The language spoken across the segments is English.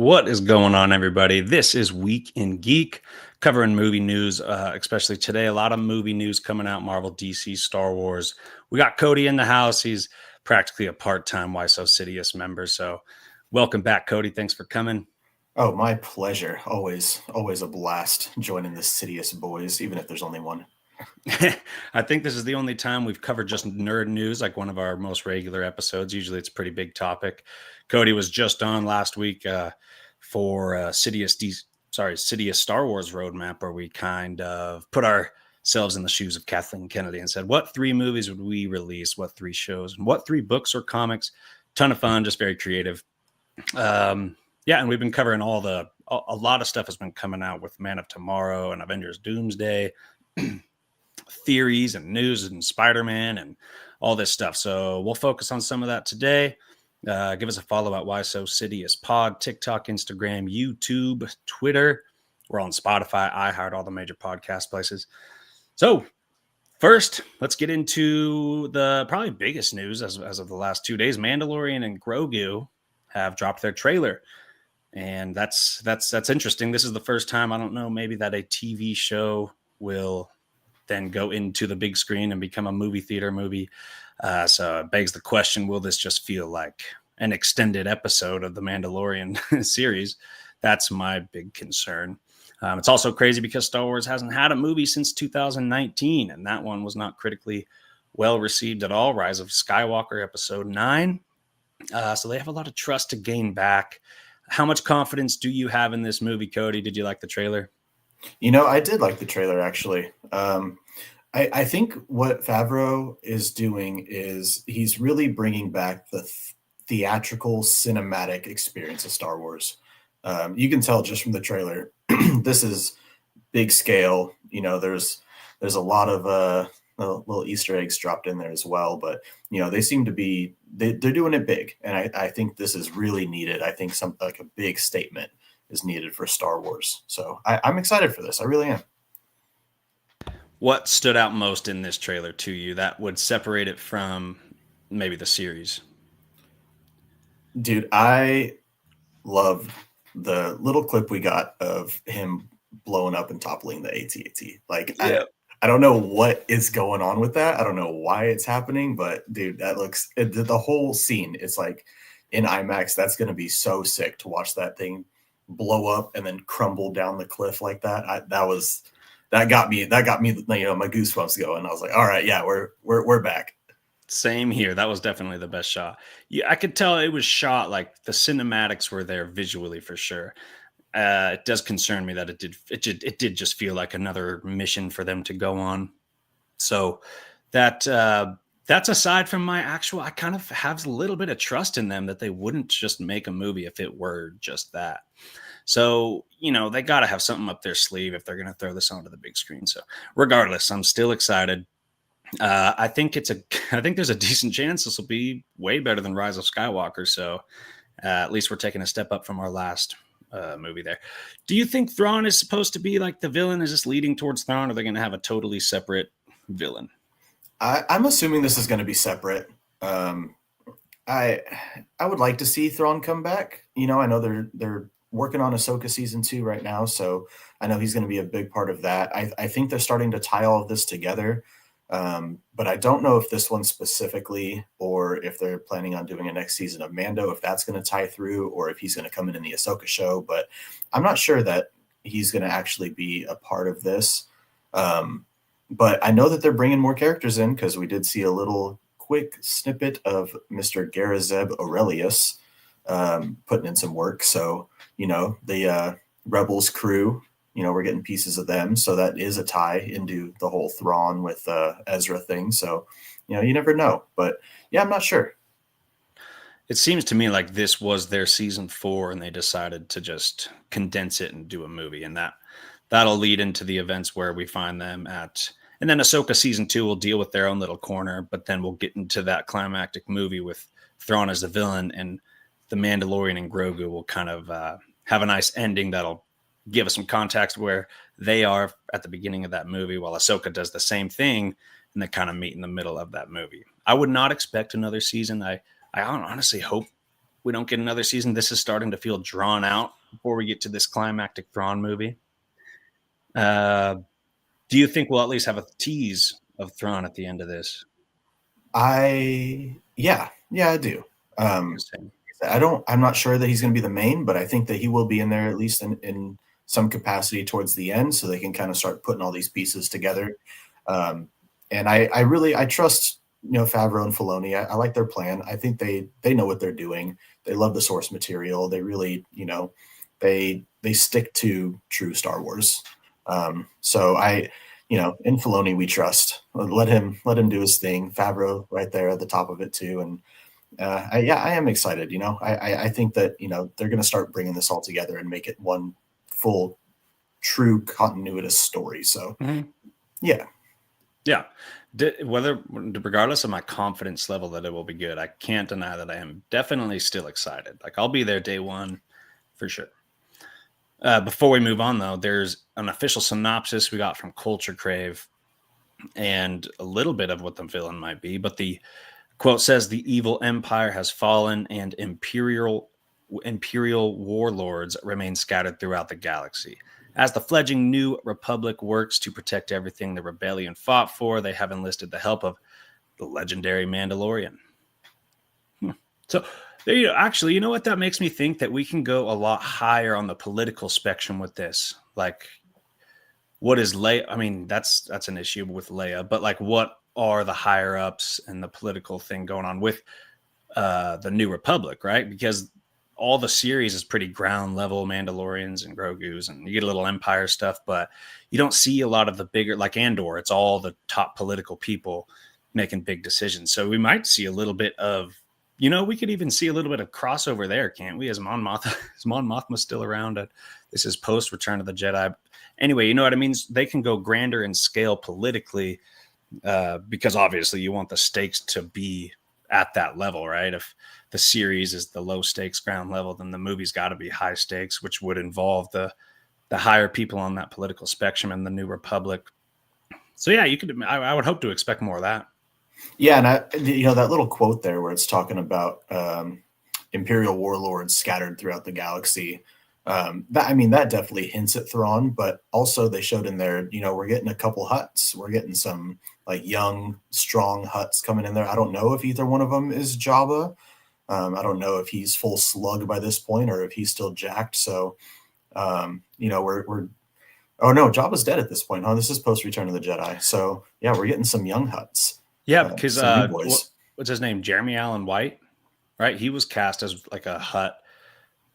What is going on, everybody? This is Week in Geek, covering movie news, especially today. A lot of movie news coming out, Marvel, DC, Star Wars. We got Cody in the house. He's practically a part-time Why So Sidious member. So welcome back, Cody. Thanks for coming. Oh, my pleasure. Always a blast joining the Sidious boys, even if there's only one. I think this is the only time we've covered just nerd news, like one of our most regular episodes. Usually it's a pretty big topic. Cody was just on last week for Sidious Star Wars roadmap, where we kind of put ourselves in the shoes of Kathleen Kennedy and said, what 3 movies would we release? What 3 shows? And what 3 books or comics? Ton of fun, just very creative. Yeah, and we've been covering a lot of stuff has been coming out with Man of Tomorrow and Avengers Doomsday. Theories and news and Spider-Man and all this stuff. So we'll focus on some of that today. Give us a follow at Why So Sidious Pod, TikTok, Instagram, YouTube, Twitter. We're on Spotify, iHeart, all the major podcast places. So first, let's get into the probably biggest news as of the last 2 days. Mandalorian and Grogu have dropped their trailer. And that's interesting. This is the first time, I don't know, maybe that a TV show will then go into the big screen and become a movie theater movie. So it begs the question, will this just feel like an extended episode of the Mandalorian series? That's my big concern. It's also crazy because Star Wars hasn't had a movie since 2019, and that one was not critically well received at all. Rise of Skywalker, episode 9. So they have a lot of trust to gain back. How much confidence do you have in this movie, Cody? Did you like the trailer? I did like the trailer, actually. I think what Favreau is doing is he's really bringing back the theatrical cinematic experience of Star Wars. You can tell just from the trailer, this is big scale. There's a lot of little Easter eggs dropped in there as well, but they seem to be they're doing it big, and I think this is really needed. I think some like a big statement is needed for Star Wars. So I'm excited for this. I really am. What stood out most in this trailer to you that would separate it from maybe the series? Dude, I love the little clip we got of him blowing up and toppling the AT-AT. Like, Yeah. I don't know what is going on with that. I don't know why it's happening, but dude, the whole scene, it's like in IMAX, that's going to be so sick to watch that thing blow up and then crumble down the cliff like that. That got me, my goosebumps going. I was like, all right, yeah, we're back. Same here. That was definitely the best shot. Yeah, I could tell it was shot like the cinematics were there visually for sure. It does concern me that it did just feel like another mission for them to go on. So that's aside from my actual, I kind of have a little bit of trust in them that they wouldn't just make a movie if it were just that. So, they got to have something up their sleeve if they're going to throw this onto the big screen. So regardless, I'm still excited. I think there's a decent chance this will be way better than Rise of Skywalker. So at least we're taking a step up from our last movie there. Do you think Thrawn is supposed to be like the villain? Is this leading towards Thrawn, or are they going to have a totally separate villain? I'm assuming this is going to be separate. I would like to see Thrawn come back. I know they're working on Ahsoka season 2 right now, so I know he's going to be a big part of that. I think they're starting to tie all of this together, but I don't know if this one specifically, or if they're planning on doing a next season of Mando, if that's going to tie through, or if he's going to come in the Ahsoka show. But I'm not sure that he's going to actually be a part of this. But I know that they're bringing more characters in, because we did see a little quick snippet of Mr. Garazeb Aurelius putting in some work. So, the Rebels crew, we're getting pieces of them. So that is a tie into the whole Thrawn with Ezra thing. So, you never know. But yeah, I'm not sure. It seems to me like this was their season 4 and they decided to just condense it and do a movie. And that'll lead into the events where we find them at. And then Ahsoka season 2 will deal with their own little corner, but then we'll get into that climactic movie with Thrawn as the villain, and the Mandalorian and Grogu will kind of have a nice ending that'll give us some context where they are at the beginning of that movie, while Ahsoka does the same thing, and they kind of meet in the middle of that movie. I would not expect another season. I honestly hope we don't get another season, this is starting to feel drawn out before we get to this climactic Thrawn movie. Do you think we'll at least have a tease of Thrawn at the end of this? Yeah, I do. I'm not sure that he's going to be the main, but I think that he will be in there at least in some capacity towards the end, so they can kind of start putting all these pieces together. And I trust Favreau and Filoni. I like their plan. I think they know what they're doing. They love the source material. They really they stick to true Star Wars. So in Filoni we trust. Let him do his thing. Favreau right there at the top of it too. And I am excited. I think that they're going to start bringing this all together and make it one full, true continuous story. So yeah. Regardless of my confidence level that it will be good, I can't deny that I am definitely still excited. Like, I'll be there day one for sure. Before we move on, though, there's an official synopsis we got from Culture Crave and a little bit of what the villain might be. But the quote says, "The evil empire has fallen and imperial warlords remain scattered throughout the galaxy. As the fledgling New Republic works to protect everything the rebellion fought for, they have enlisted the help of the legendary Mandalorian." So there you go. Actually, you know what? That makes me think that we can go a lot higher on the political spectrum with this. Like, what is Leia? I mean, that's an issue with Leia, but like, what are the higher ups and the political thing going on with the New Republic, right? Because all the series is pretty ground level Mandalorians and Grogu's, and you get a little Empire stuff, but you don't see a lot of the bigger, like Andor. It's all the top political people making big decisions. So we might see a little bit of, we could even see a little bit of crossover there, can't we? Is Mon Mothma still around? This is post Return of the Jedi. Anyway, you know what I mean? They can go grander in scale politically because obviously you want the stakes to be at that level, right? If the series is the low stakes ground level, then the movie's got to be high stakes, which would involve the higher people on that political spectrum in the New Republic. So yeah, I would hope to expect more of that. Yeah, and that little quote there where it's talking about imperial warlords scattered throughout the galaxy. That definitely hints at Thrawn, but also they showed in there, we're getting a couple Hutts. We're getting some like young, strong Hutts coming in there. I don't know if either one of them is Jabba. I don't know if he's full slug by this point or if he's still jacked. So, we're oh no, Jabba's dead at this point, huh? This is post Return of the Jedi. So yeah, we're getting some young Hutts. Yeah, because what's his name? Jeremy Allen White, right? He was cast as like a Hutt,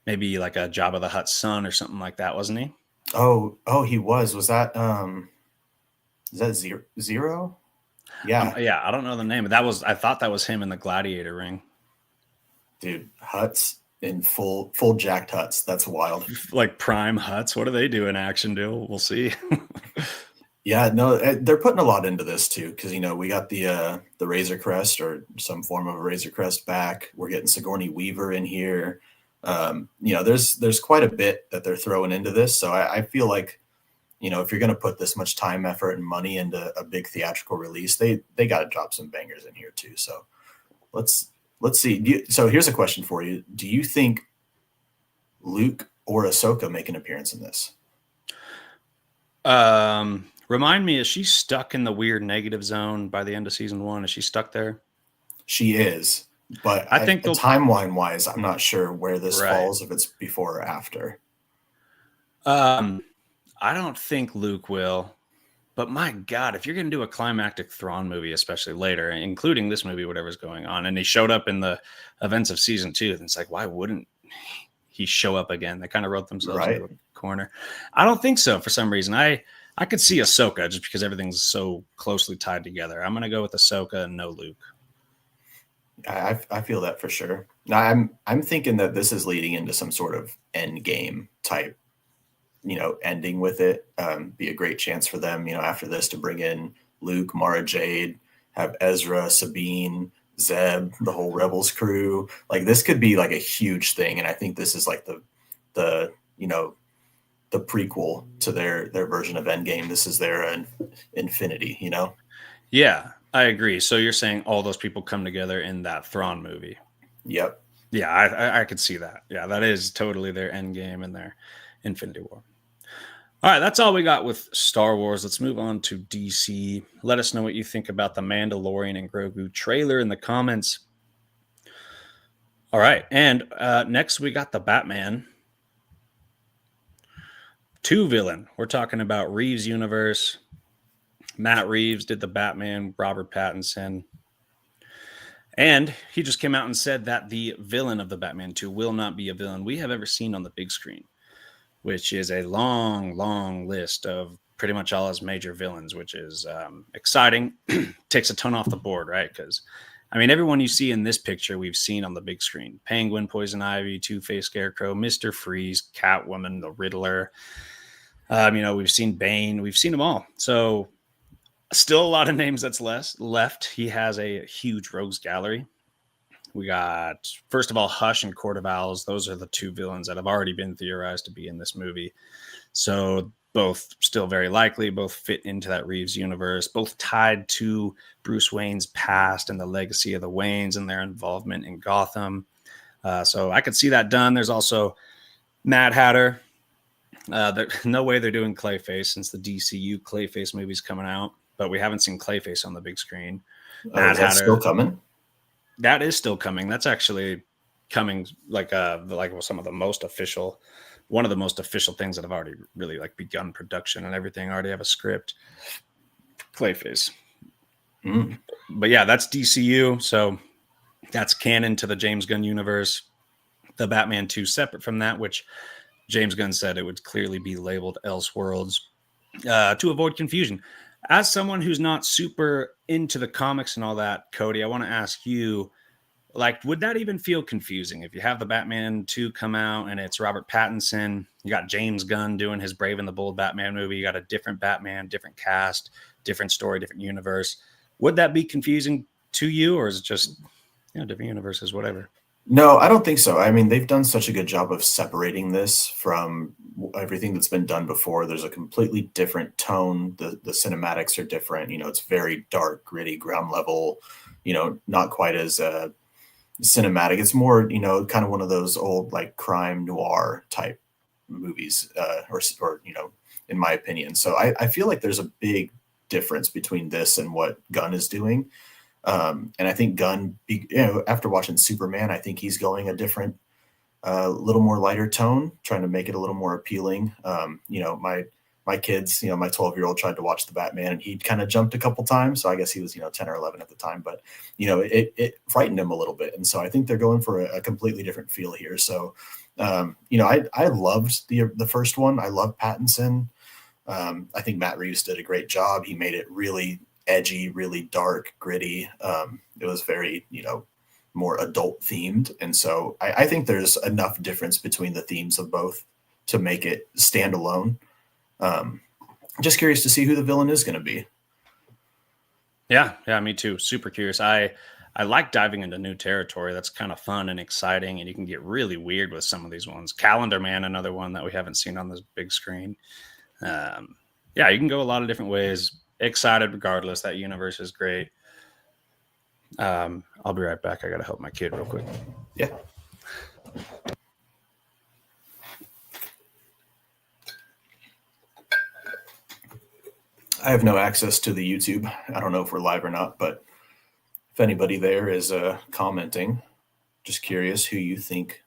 maybe like a Jabba the Hutt's son or something like that, wasn't he? Oh, he was. Was that is that Zero? Yeah. Yeah, I don't know the name. I thought that was him in the Gladiator ring. Dude, Hutts in full jacked Hutts. That's wild. Like prime Hutts. What do they do in action, Dill? We'll see. Yeah, no, they're putting a lot into this too, because we got the Razor Crest or some form of a Razor Crest back. We're getting Sigourney Weaver in here. There's quite a bit that they're throwing into this. So I feel like, if you're going to put this much time, effort, and money into a big theatrical release, they got to drop some bangers in here too. So let's see. So here's a question for you: do you think Luke or Ahsoka make an appearance in this? Remind me, is she stuck in the weird negative zone by the end of season 1? Is she stuck there? She is, but I think timeline wise, I'm not sure where this falls, if it's before or after. I don't think Luke will, but my God, if you're going to do a climactic Thrawn movie, especially later, including this movie, whatever's going on, and he showed up in the events of season 2, then it's like, why wouldn't he show up again? They kind of wrote themselves into a corner. I don't think so for some reason. I could see Ahsoka just because everything's so closely tied together. I'm going to go with Ahsoka and no Luke. I feel that for sure. Now I'm thinking that this is leading into some sort of end game type, ending with it. Be a great chance for them, after this to bring in Luke, Mara Jade, have Ezra, Sabine, Zeb, the whole Rebels crew. Like this could be like a huge thing. And I think this is like the prequel to their version of Endgame. This is their Infinity, Yeah, I agree. So you're saying all those people come together in that Thrawn movie? Yep. Yeah, I could see that. Yeah, that is totally their end game and their Infinity War. All right, that's all we got with Star Wars. Let's move on to DC. Let us know what you think about the Mandalorian and Grogu trailer in the comments. All right, and next we got the Batman 2 villain. We're talking about Reeves universe. Matt Reeves did the Batman, Robert Pattinson. And he just came out and said that the villain of the Batman 2 will not be a villain we have ever seen on the big screen, which is a long, long list of pretty much all his major villains, which is exciting. Takes a ton off the board, right? Because, I mean, everyone you see in this picture we've seen on the big screen. Penguin, Poison Ivy, Two-Face, Scarecrow, Mr. Freeze, Catwoman, the Riddler. We've seen Bane. We've seen them all. So still a lot of names that's left. He has a huge rogues gallery. We got, first of all, Hush and Court of Owls. Those are the two villains that have already been theorized to be in this movie. So both still very likely, both fit into that Reeves universe, both tied to Bruce Wayne's past and the legacy of the Waynes and their involvement in Gotham. So I could see that done. There's also Mad Hatter. No way they're doing Clayface since the DCU Clayface movie's coming out, but we haven't seen Clayface on the big screen. Mad Hatter still coming? That is still coming. That's actually coming like some of the most official, one of the most official things that have already really like begun production and everything. Already have a script. Clayface. But yeah, that's DCU. So that's canon to the James Gunn universe. The Batman 2 separate from that, which James Gunn said it would clearly be labeled Elseworlds to avoid confusion. As someone who's not super into the comics and all that, Cody, I want to ask you, like, would that even feel confusing if you have the Batman 2 come out and it's Robert Pattinson, you got James Gunn doing his Brave and the Bold Batman movie, you got a different Batman, different cast, different story, different universe. Would that be confusing to you, or is it just, different universes, whatever? No, I don't think so. I mean, they've done such a good job of separating this from everything that's been done before. There's a completely different tone. The cinematics are different. It's very dark, gritty, ground level, not quite as cinematic. It's more, kind of one of those old like crime noir type movies, or in my opinion. So I feel like there's a big difference between this and what Gunn is doing. And I think Gunn, after watching Superman, I think he's going a different, little more lighter tone, trying to make it a little more appealing. My kids, my 12-year-old tried to watch the Batman and he kind of jumped a couple times. So I guess he was, 10 or 11 at the time, but it frightened him a little bit. And so I think they're going for a completely different feel here. So, I loved the first one. I love Pattinson. I think Matt Reeves did a great job. He made it really edgy, really dark, gritty. It was very, more adult themed. And so I think there's enough difference between the themes of both to make it stand alone. Just curious to see who the villain is going to be. Yeah, me too. Super curious. I like diving into new territory. That's kind of fun and exciting, and you can get really weird with some of these ones. Calendar Man, another one that we haven't seen on this big screen. You can go a lot of different ways. Excited regardless. That universe is great. I'll be right back. I gotta help my kid real quick. Yeah. I have no access to the YouTube. I don't know if we're live or not, but if anybody there is commenting, just curious who you think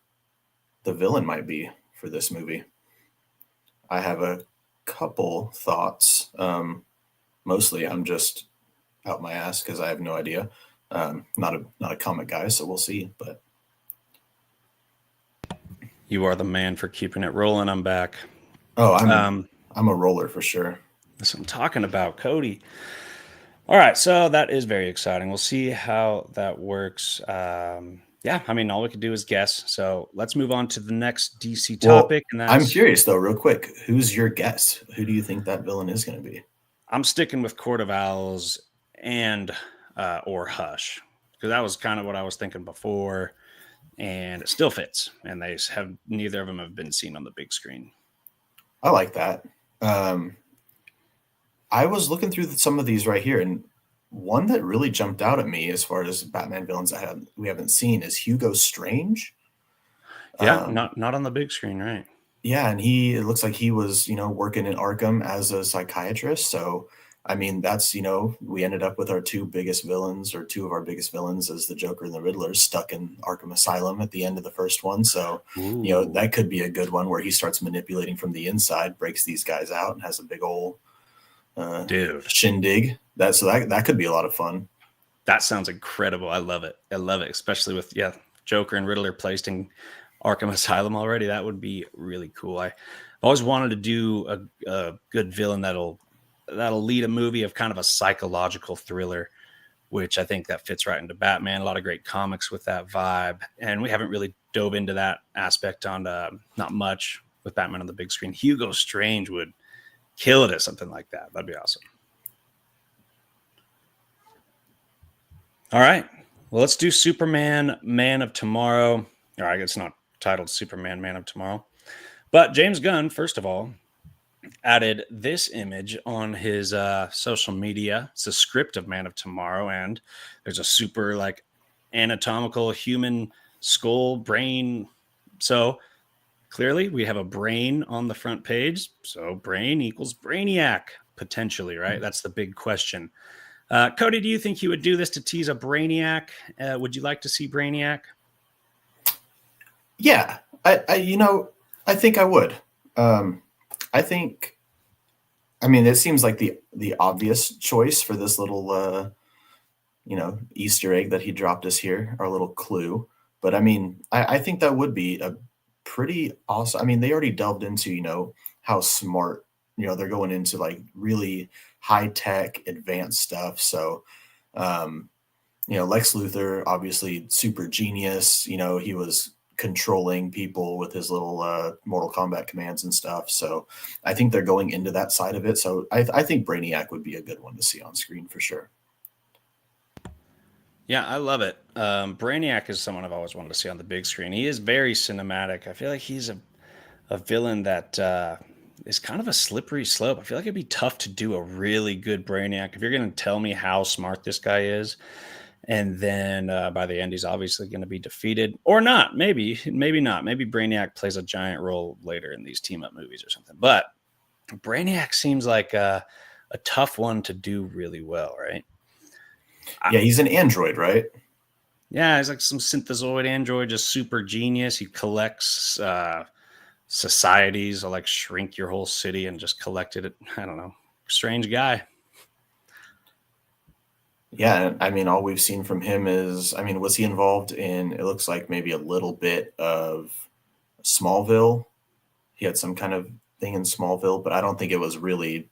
the villain might be for this movie. I have a couple thoughts. Mostly I'm just out my ass because I have no idea. Not a comic guy, so we'll see. But you are the man for keeping it rolling. I'm back. Oh, I'm a roller for sure. That's what I'm talking about, Cody. All right, so that is very exciting. We'll see how that works. All we could do is guess. So let's move on to the next DC topic. Well, and I'm curious though, real quick. Who's your guess? Who do you think that villain is going to be? I'm sticking with Court of Owls and or Hush, because that was kind of what I was thinking before, and it still fits. And neither of them have been seen on the big screen. I like that. I was looking through some of these right here, and One that really jumped out at me as far as Batman villains we haven't seen is Hugo Strange. Yeah, Um, not on the big screen, right? yeah, and it looks like he was, working in Arkham as a psychiatrist. So, I mean, that's, we ended up with our two biggest villains, or two of our biggest villains, as the Joker and the Riddler, stuck in Arkham Asylum at the end of the first one. So, Ooh, that could be a good one where he starts manipulating from the inside, breaks these guys out, and has a big old dude, shindig. That could be a lot of fun. that sounds incredible. I love it. I love it, especially with Joker and Riddler placed in Arkham Asylum already. That would be really cool. I always wanted to do a good villain that'll lead a movie of kind of a psychological thriller, which I think that fits right into Batman. A lot of great comics with that vibe, and we haven't really dove into that aspect on not much with Batman on the big screen. Hugo Strange would kill it at something like that. That'd be awesome. All right. Well, let's do Superman, Man of Tomorrow. Or I guess it's not titled Superman, Man of Tomorrow. But James Gunn, first of all, added this image on his social media. It's a script of Man of Tomorrow, and there's a super like anatomical human skull brain. So clearly, we have a brain on the front page. So brain equals Brainiac potentially, right? That's the big question. Cody, do you think he would do this to tease a Brainiac? Would you like to see Brainiac? Yeah, I think I would. Um, I think, I mean, it seems like the obvious choice for this little, Easter egg that he dropped us here, our little clue. But I mean, I think that would be a pretty awesome. I mean, they already delved into, how smart, they're going into like really high tech, advanced stuff. So, um, Lex Luthor, obviously super genius. He was controlling people with his little Mortal Kombat commands and stuff. So I think they're going into that side of it. So I think Brainiac would be a good one to see on screen for sure. Yeah, I love it. Brainiac is someone I've always wanted to see on the big screen. He is very cinematic. I feel like he's a villain that is kind of a slippery slope. I feel like it'd be tough to do a really good Brainiac if you're going to tell me how smart this guy is. And then by the end, he's obviously going to be defeated or not. Maybe not. Maybe Brainiac plays a giant role later in these team up movies or something. But Brainiac seems like a tough one to do really well, right? Yeah, he's an android, right? Yeah, he's like some synthezoid android, just super genius. He collects societies, or like shrink your whole city and just collect it. I don't know. Strange guy. Yeah, I mean, all we've seen from him is, I mean, was he involved in, it looks like maybe a little bit of Smallville? He had some kind of thing in Smallville, but I don't think it was really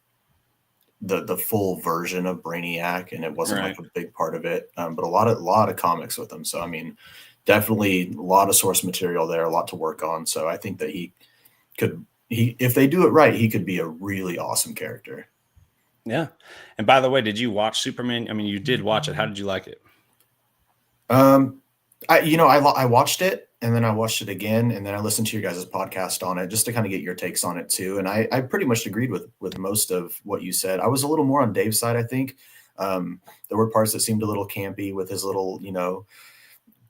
the full version of Brainiac, and it wasn't Right. like a big part of it. But a lot of comics with him. So I mean, definitely a lot of source material there, a lot to work on. So I think that he if they do it right, he could be a really awesome character. Yeah. And by the way, did you watch Superman? I mean, you did watch it. How did you like it? Um, I watched it, and then I watched it again, and then I listened to your guys' podcast on it just to kind of get your takes on it too. And I pretty much agreed with most of what you said. I was a little more on Dave's side, I think. There were parts that seemed a little campy with his little,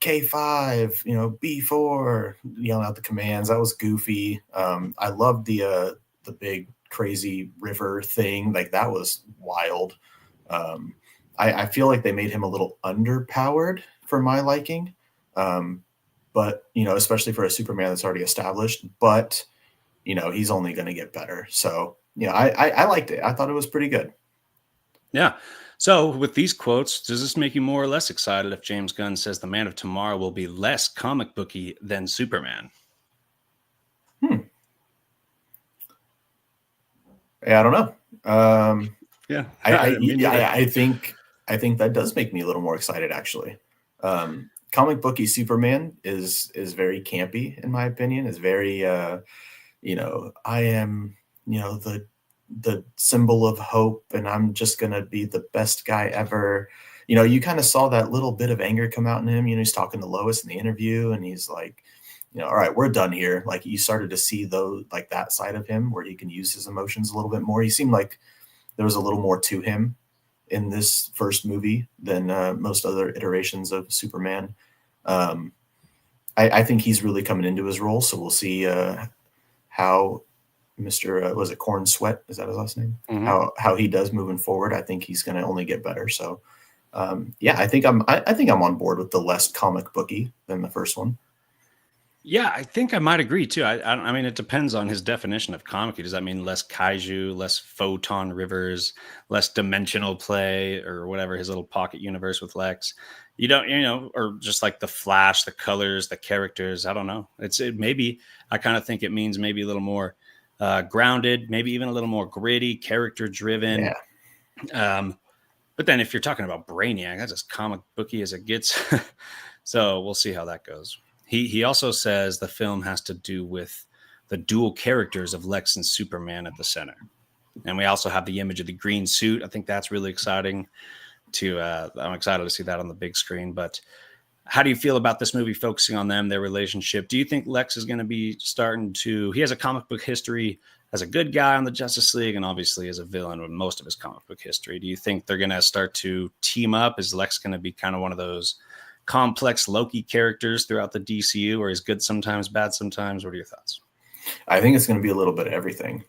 K5, B4, yelling out the commands. That was goofy. I loved the big crazy river thing. Like that was wild. Um, I feel like they made him a little underpowered for my liking. Um, but especially for a Superman that's already established, but he's only going to get better. So, I liked it. I thought it was pretty good. Yeah. So, with these quotes, does this make you more or less excited if James Gunn says the Man of Tomorrow will be less comic booky than Superman? Hmm. Yeah, I don't know. Yeah. Me neither. I think that does make me a little more excited, actually. Comic booky Superman is very campy, in my opinion. Is very, I am, the symbol of hope, and I'm just gonna be the best guy ever. You kind of saw that little bit of anger come out in him. He's talking to Lois in the interview, and he's like, all right, we're done here. Like you started to see those, like that side of him where he can use his emotions a little bit more. He seemed like there was a little more to him in this first movie than most other iterations of Superman. Um, I think he's really coming into his role, so we'll see how Mr. Was it Corn Sweat? Is that his last name? Mhm. How he does moving forward. I think he's going to only get better. So yeah, I think I'm on board with the less comic booky than the first one. Yeah, I think I might agree too. I mean, it depends on his definition of comic. Does that mean less kaiju, less photon rivers, less dimensional play, or whatever his little pocket universe with Lex? You don't, or just like the Flash, the colors, the characters. I don't know. Maybe I kind of think it means maybe a little more grounded, maybe even a little more gritty, character driven. Yeah, Um, but then if you're talking about Brainiac, that's as comic booky as it gets. So we'll see how that goes. He also says the film has to do with the dual characters of Lex and Superman at the center. And we also have the image of the green suit. I think that's really exciting I'm excited to see that on the big screen. But how do you feel about this movie focusing on them, their relationship? Do you think Lex is going to be he has a comic book history as a good guy on the Justice League and obviously as a villain with most of his comic book history? Do you think they're going to start to team up? Is Lex going to be kind of one of those complex Loki characters throughout the DCU, or he's good sometimes, bad sometimes? What are your thoughts? I think it's going to be a little bit of everything.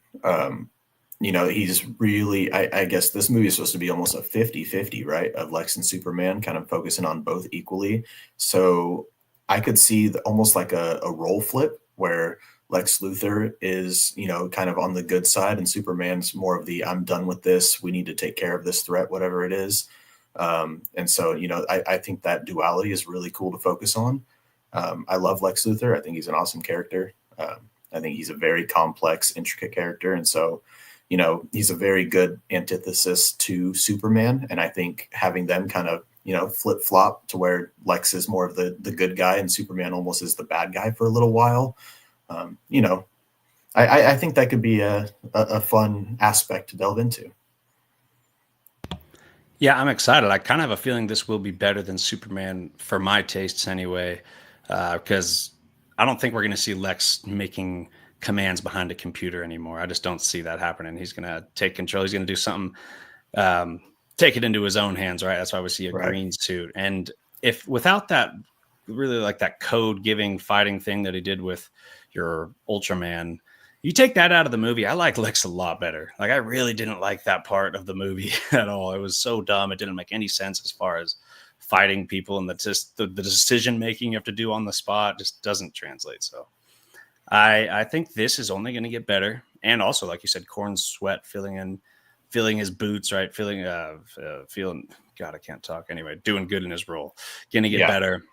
He's really, I guess this movie is supposed to be almost a 50-50, right? Of Lex and Superman kind of focusing on both equally. So I could see almost like a role flip where Lex Luthor is, kind of on the good side and Superman's more of the, I'm done with this. We need to take care of this threat, whatever it is. And so, I think that duality is really cool to focus on. I love Lex Luthor. I think he's an awesome character. I think he's a very complex, intricate character. And so, he's a very good antithesis to Superman. And I think having them kind of, flip flop to where Lex is more of the good guy and Superman almost is the bad guy for a little while. um, you know, I think that could be a fun aspect to delve into. Yeah, I'm excited. I kind of have a feeling this will be better than Superman for my tastes anyway, because I don't think we're going to see Lex making commands behind a computer anymore. I just don't see that happening. He's going to take control. He's going to do something, um, take it into his own hands, right? That's why we see a Right. green suit. And if without that, really like that code giving fighting thing that he did with your Ultraman, you take that out of the movie, I like Lex a lot better. Like I really didn't like that part of the movie at all. It was so dumb. It didn't make any sense as far as fighting people, and that's just the decision making you have to do on the spot just doesn't translate. So I think this is only going to get better. And also, like you said, Corn Sweat feeling his boots, right? Feeling, God, I can't talk anyway, doing good in his role, going to get Yeah. better.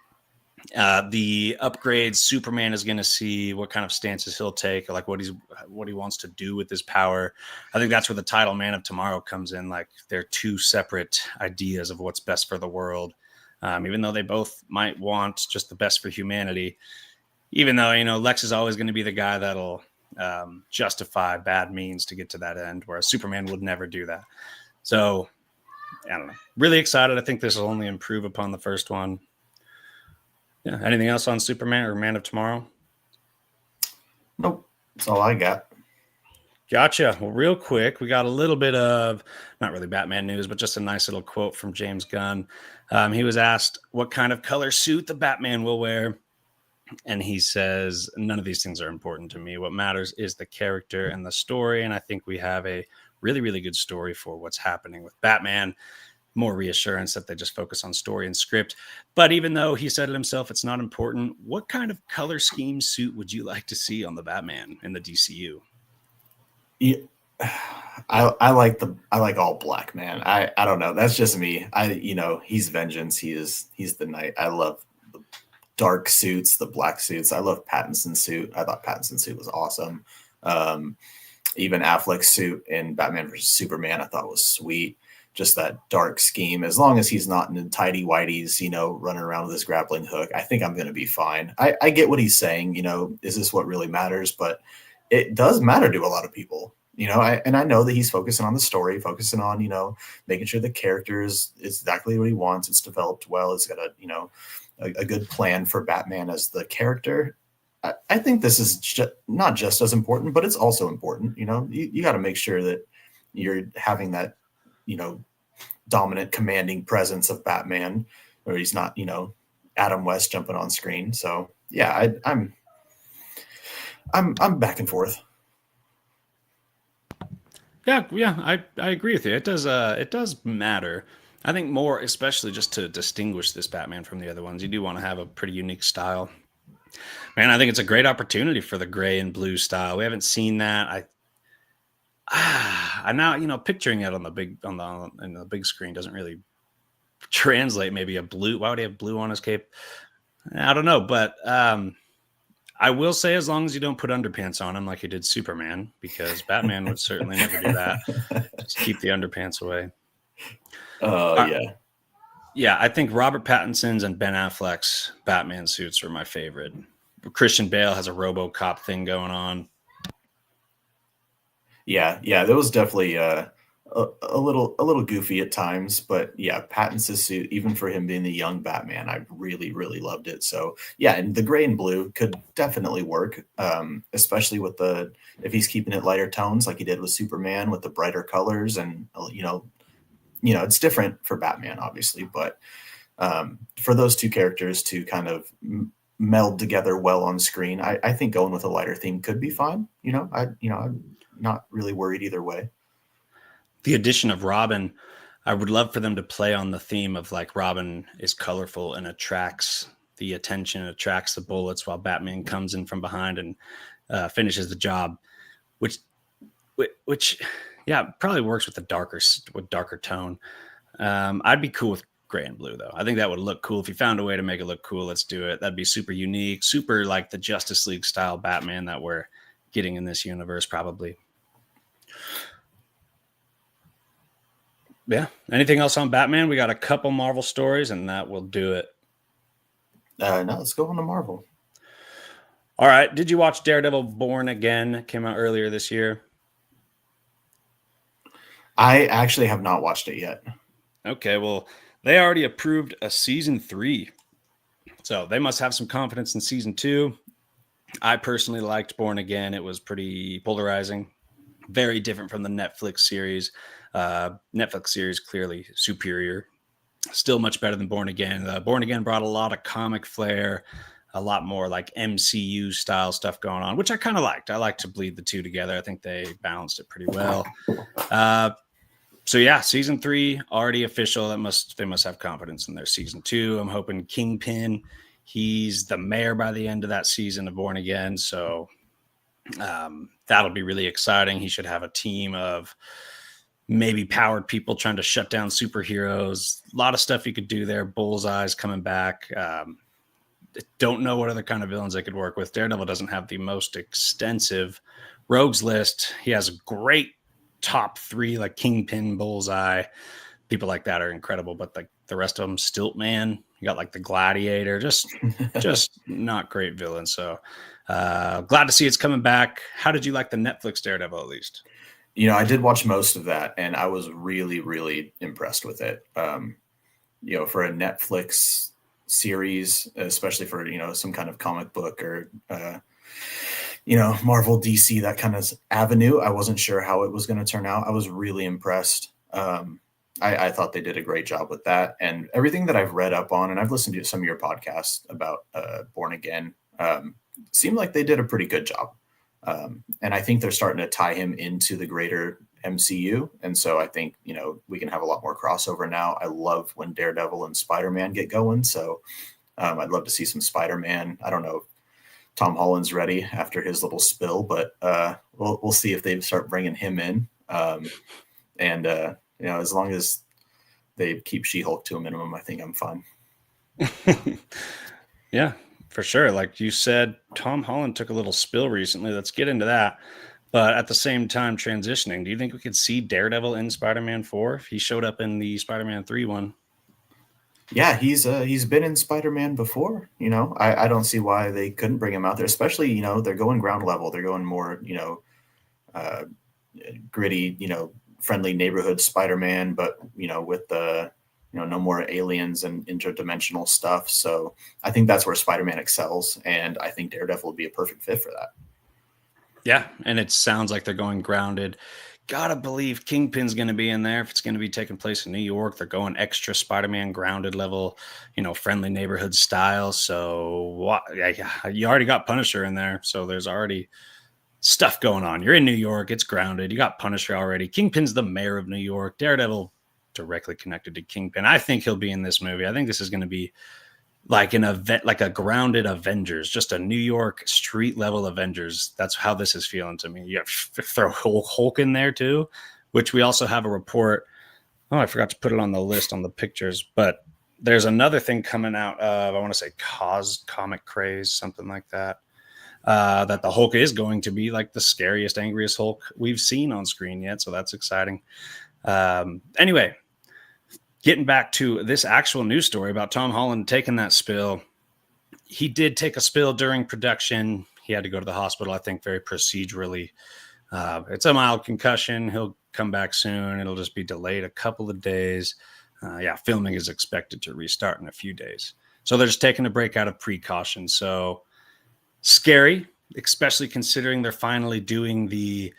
The upgrades, Superman is going to see what kind of stances he'll take, or like what he wants to do with his power. I think that's where the title Man of Tomorrow comes in. Like they're two separate ideas of what's best for the world, even though they both might want just the best for humanity. Even though Lex is always going to be the guy that'll justify bad means to get to that end, whereas Superman would never do that. So I don't know. Really excited. I think this will only improve upon the first one. Yeah. Anything else on Superman or Man of Tomorrow? Nope. That's all I got. Gotcha. Well, real quick, we got a little bit of not really Batman news, but just a nice little quote from James Gunn. He was asked what kind of color suit the Batman will wear. And he says, none of these things are important to me. What matters is the character and the story. And I think we have a really, really good story for what's happening with Batman. More reassurance that they just focus on story and script. But even though he said it himself, it's not important. What kind of color scheme suit would you like to see on the Batman in the DCU? Yeah. I like all black, man. I don't know. That's just me. He's vengeance. He's the knight. I love the dark suits, the black suits. I love Pattinson's suit. I thought Pattinson's suit was awesome. Um, Even Affleck's suit in Batman versus Superman, I thought was sweet. Just that dark scheme. As long as he's not in tidy whities, running around with his grappling hook, I think I'm going to be fine. I get what he's saying. Is this what really matters? But it does matter to a lot of people. I know that he's focusing on the story, focusing on, making sure the character is exactly what he wants. It's developed well. It's got a good plan for Batman as the character. I think this is not just as important, but it's also important. You got to make sure that you're having that, dominant, commanding presence of Batman, or he's not, Adam West jumping on screen. So yeah, I'm back and forth. Yeah, I agree with you. It does matter. I think more, especially just to distinguish this Batman from the other ones, you do want to have a pretty unique style. Man, I think it's a great opportunity for the gray and blue style. We haven't seen that. I now, picturing it on the big screen doesn't really translate. Maybe a blue. Why would he have blue on his cape? I don't know, but I will say, as long as you don't put underpants on him like you did Superman, because Batman would certainly never do that. Just keep the underpants away. Yeah. Yeah, I think Robert Pattinson's and Ben Affleck's Batman suits are my favorite. Christian Bale has a RoboCop thing going on. Yeah, that was definitely a little goofy at times, but yeah, Pattinson's suit, even for him being the young Batman, I really, really loved it. So yeah, and the gray and blue could definitely work, especially with if he's keeping it lighter tones like he did with Superman with the brighter colors, and it's different for Batman, obviously, but for those two characters to kind of meld together well on screen, I think going with a lighter theme could be fine. I'm not really worried either way. The addition of Robin, I would love for them to play on the theme of like Robin is colorful and attracts the attention, attracts the bullets, while Batman comes in from behind and finishes the job, which yeah, probably works with darker tone. I'd be cool with gray and blue though. I think that would look cool. If you found a way to make it look cool, let's do it. That'd be super unique, super like the Justice League style Batman that we're getting in this universe probably. Yeah. Anything else on Batman? We got a couple Marvel stories and that will do it. No, let's go on to Marvel. All right. Did you watch Daredevil Born Again? Came out earlier this year. I actually have not watched it yet. Okay. Well, they already approved a season 3. So they must have some confidence in season 2. I personally liked Born Again. It was pretty polarizing. Very different from the Netflix series. Netflix series clearly superior, still much better than Born Again. Born Again brought a lot of comic flair, a lot more like MCU style stuff going on, which I kind of liked. I like to bleed the two together. I think they balanced it pretty well. So yeah, season 3 already official. They must have confidence in their season 2. I'm hoping Kingpin, he's the mayor by the end of that season of Born Again. So that'll be really exciting. He should have a team of maybe powered people trying to shut down superheroes. A lot of stuff you could do there. Bullseye's coming back. Don't know what other kind of villains they could work with. Daredevil doesn't have the most extensive rogues list. He has a great top 3, like Kingpin, Bullseye. People like that are incredible, but like the rest of them, Stiltman. You got like the Gladiator. Just not great villains. So glad to see it's coming back. How did you like the Netflix Daredevil at least? I did watch most of that, and I was really, really impressed with it. For a Netflix series, especially for, some kind of comic book or, Marvel, DC, that kind of avenue, I wasn't sure how it was going to turn out. I was really impressed. I thought they did a great job with that, and everything that I've read up on, and I've listened to some of your podcasts about Born Again, seemed like they did a pretty good job. And I think they're starting to tie him into the greater MCU. And so I think, we can have a lot more crossover now. I love when Daredevil and Spider-Man get going. So I'd love to see some Spider-Man. I don't know if Tom Holland's ready after his little spill, but we'll see if they start bringing him in. As long as they keep She-Hulk to a minimum, I think I'm fine. Yeah. For sure. Like you said, Tom Holland took a little spill recently. Let's get into that. But at the same time, transitioning, do you think we could see Daredevil in Spider-Man 4 if he showed up in the Spider-Man 3 one? Yeah, he's been in Spider-Man before. I don't see why they couldn't bring him out there, especially, they're going ground level. They're going more, gritty, friendly neighborhood Spider-Man, but, with the no more aliens and interdimensional stuff. So I think that's where Spider-Man excels. And I think Daredevil would be a perfect fit for that. Yeah. And it sounds like they're going grounded. gotta believe Kingpin's going to be in there. If it's going to be taking place in New York, they're going extra Spider-Man grounded level, friendly neighborhood style. So yeah, you already got Punisher in there, so there's already stuff going on. You're in New York, it's grounded. You got Punisher already. Kingpin's the mayor of New York. Daredevil directly connected to Kingpin. I think he'll be in this movie. I think this is going to be like an event, like a grounded Avengers, just a New York street level Avengers. That's how this is feeling to me. You have throw Hulk in there too, which we also have a report. Oh, I forgot to put it on the list on the pictures, but there's another thing coming out of, I want to say Comic Craze, something like that. That the Hulk is going to be like the scariest, angriest Hulk we've seen on screen yet. So that's exciting. Anyway, getting back to this actual news story about Tom Holland taking that spill. He did take a spill during production. He had to go to the hospital, I think, very procedurally. It's a mild concussion. He'll come back soon. It'll just be delayed a couple of days. Filming is expected to restart in a few days. So they're just taking a break out of precaution. So scary, especially considering they're finally doing the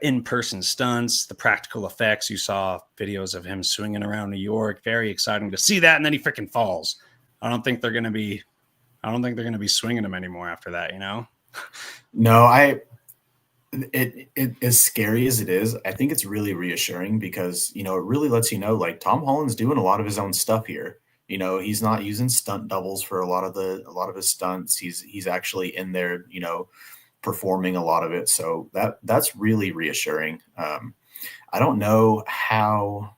in-person stunts, the practical effects. You saw videos of him swinging around New York. Very exciting to see that. And then he freaking falls. I don't think they're going to be swinging him anymore after that, No, it as scary as it is, I think it's really reassuring because, it really lets you know, like, Tom Holland's doing a lot of his own stuff here. He's not using stunt doubles for a lot of his stunts. He's actually in there, performing a lot of it. So that's really reassuring. I don't know how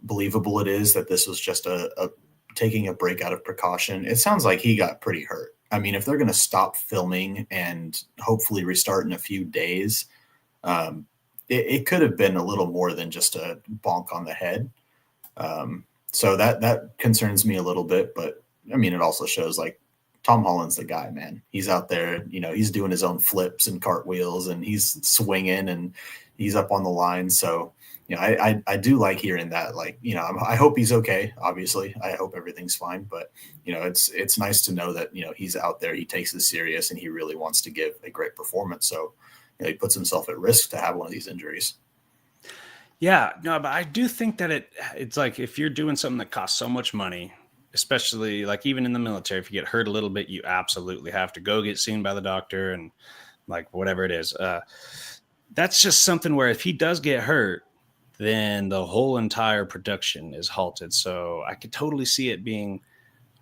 believable it is that this was just a taking a break out of precaution. It sounds like he got pretty hurt. I mean, if they're going to stop filming and hopefully restart in a few days, it could have been a little more than just a bonk on the head. So that concerns me a little bit, but I mean, it also shows like Tom Holland's the guy, man. He's out there, he's doing his own flips and cartwheels and he's swinging and he's up on the line. So, I do like hearing that. Like, I hope he's okay. Obviously, I hope everything's fine. But it's nice to know that he's out there. He takes this serious, and he really wants to give a great performance. So he puts himself at risk to have one of these injuries. Yeah, no, but I do think that it's like if you're doing something that costs so much money, especially like even in the military, if you get hurt a little bit, you absolutely have to go get seen by the doctor and like whatever it is. That's just something where if he does get hurt, then the whole entire production is halted. So I could totally see it being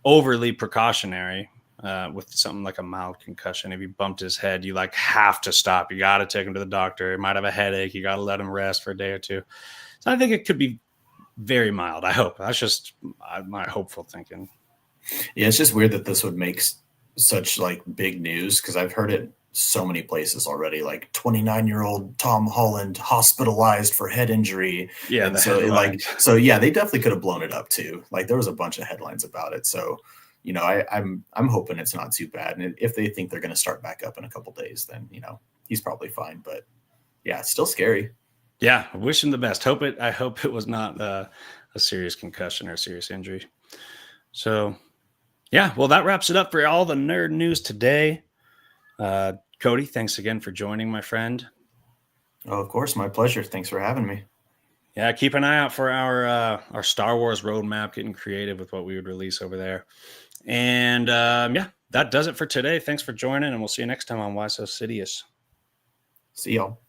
overly precautionary with something like a mild concussion. If he bumped his head, you like have to stop. You got to take him to the doctor. He might have a headache. You got to let him rest for a day or two. So I think it could be very mild. I hope. That's just my hopeful thinking. Yeah, it's just weird that this would make such like big news because I've heard it so many places already, like 29-year-old Tom Holland hospitalized for head injury. Yeah. And so yeah, they definitely could have blown it up too. Like there was a bunch of headlines about it. So, I'm hoping it's not too bad. And if they think they're going to start back up in a couple days, then, he's probably fine. But yeah, it's still scary. Yeah. I wish him the best. I hope it was not a serious concussion or a serious injury. So yeah, well, that wraps it up for all the nerd news today. Cody, thanks again for joining, my friend. Oh, of course. My pleasure. Thanks for having me. Yeah, keep an eye out for our Star Wars roadmap, getting creative with what we would release over there. And that does it for today. Thanks for joining, and we'll see you next time on Why So Sidious. See y'all.